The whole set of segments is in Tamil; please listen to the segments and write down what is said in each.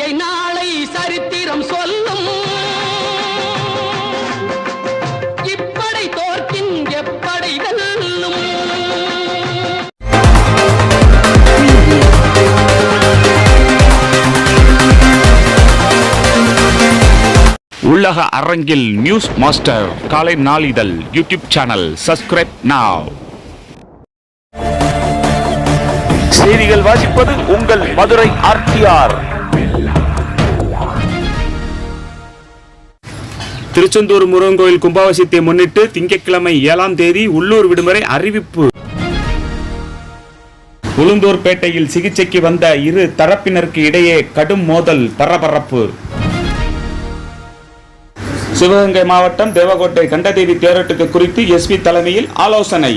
வெற்றியை நாளை சரித்திரம் சொல்லும். இப்படை தோற்கின் எப்படை வெல்லும். உலக அரங்கில் நியூஸ் மாஸ்டர் காலை நாளிதழ் யூடியூப் சேனல் சப்ஸ்கிரைப் நாவ். செய்திகள் வாசிப்பது உங்கள் மதுரை ஆர்டிஆர். திருச்செந்தூர் முருகன் கோயில் கும்பாபிஷேகத்தை முன்னிட்டு திங்கட்கிழமை 7ஆம் தேதி உள்ளூர் விடுமுறை அறிவிப்பு. உளுந்தூர்பேட்டையில் சிகிச்சைக்கு வந்த இரு தரப்பினருக்கு இடையே கடும் மோதல், பரபரப்பு. சிவகங்கை மாவட்டம் தேவகோட்டை கண்டதேவி தேரோட்டத்து குறித்து எஸ்பி தலைமையில் ஆலோசனை.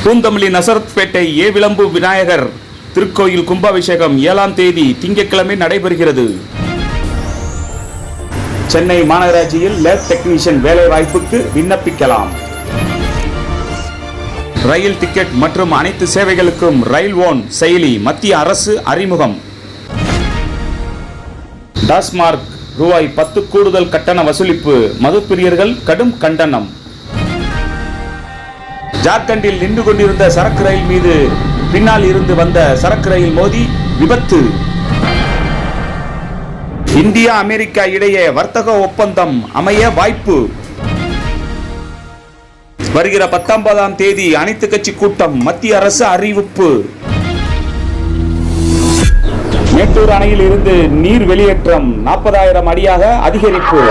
பூந்தமல்லி நசரத்பேட்டை விளம்பு விநாயகர் திருக்கோயில் கும்பாபிஷேகம் 7ஆம் தேதி திங்கட்கிழமை நடைபெறுகிறது. சென்னை மாநகராட்சியில் லேப் டெக்னீஷியன் வேலை வாய்ப்புக்கு விண்ணப்பிக்கலாம். ரயில் டிக்கெட் மற்றும் அனைத்து சேவைகளுக்கும் ரயில் ஓன் செயலி மத்திய அரசு அறிமுகம். டாஸ்மார்க் ரூபாய் 10 கூடுதல் கட்டண வசூலிப்பு, மதுப்பிரியர்கள் கடும் கண்டனம். ஜார்க்கண்டில் நின்று கொண்டிருந்த சரக்கு ரயில் மீது பின்னால் இருந்து வந்த சரக்கு ரயில் மோதி விபத்து. இந்தியா அமெரிக்கா இடையே வர்த்தக ஒப்பந்தம் அமைய வாய்ப்பு. வருகிற 19ஆம் தேதி அனைத்து கட்சி கூட்டம், மத்திய அரசு அறிவிப்பு. மேட்டூர் அணையில் இருந்து நீர் வெளியேற்றம் 40,000 அடியாக அதிகரிப்பு.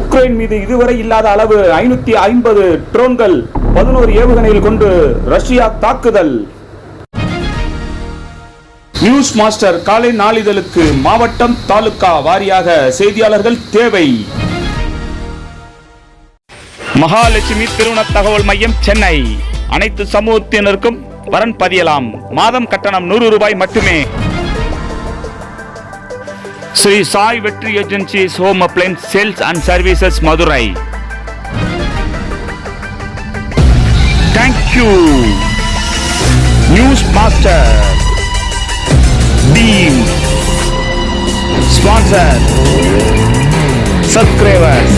உக்ரைன் மீது இதுவரை இல்லாத அளவு 550 ட்ரோன்கள் 11 ஏவுகணையில் கொண்டு ரஷ்யா தாக்குதல். நியூஸ் மாஸ்டர் காலை நாளிதழுக்கு மாவட்டம் தாலுகா வாரியாக செய்தியாளர்கள் தேவை. மகாலட்சுமி திருமண தகவல் மையம், சென்னை. அனைத்து சமூகத்தினருக்கும் வரன் பதியலாம். மாதம் கட்டணம் 100 ரூபாய் மட்டுமே. ஸ்ரீ சாய் வெற்றி agencies home appliances sales and services, Madurai. Thank you. News master team sponsor subscribers.